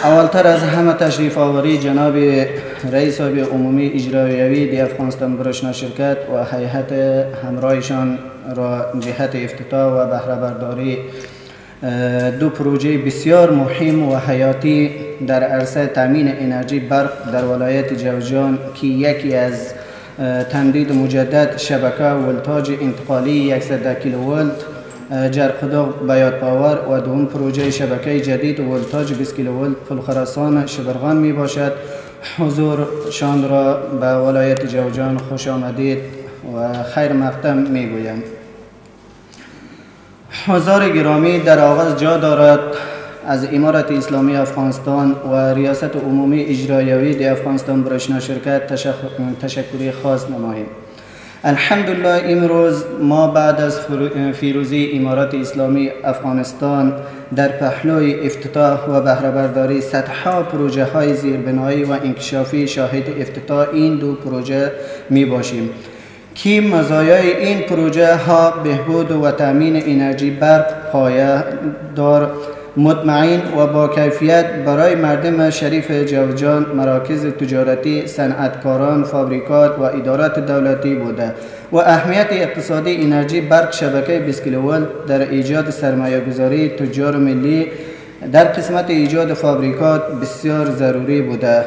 اولتر از همه تشریف آوری جناب رئیس عمومی اجرایی دی افغانستان برشنا شرکت و هیئت همراهشان را جهت افتتاح و بهره برداری دو پروژه بسیار مهم و حیاتی در عرصه تامین انرژی برق در ولایت جوزجان که یکی از تمدید مجدد شبکه ولتاژ انتقالی 110 کیلوولت جرقدوغ بیات پاور و دوم پروژه شبکه جدید ولتاژ 20 کیلوولت پلخراسان شبرغان می باشد. حضور شان را به ولایت جوزجان خوش آمدید و خیر مقدم می گویم. حضار گرامی، در آغاز جا دارد از امارت اسلامی افغانستان و ریاست عمومی اجرایی دی افغانستان برشنا شرکت تشکری خاص نماییم. الحمدلله امروز ما بعد از فیروزی امارت اسلامی افغانستان در پهلوی افتتاح و بهره برداری صدها پروژه های زیربنایی و انکشافی شاهد افتتاح این دو پروژه می باشیم که مزایای این پروژه ها بهبود و تامین انرژی برق پایه دار، مطمئن و با کیفیت برای مردم شریف جوزجان، مراکز تجارتی، صنعتکاران، فابریکات و ادارات دولتی بوده و اهمیت اقتصادی انرژی برق شبکه 20 کیلوولت در ایجاد سرمایه گذاری تجار ملی در قسمت ایجاد فابریکات بسیار ضروری بوده.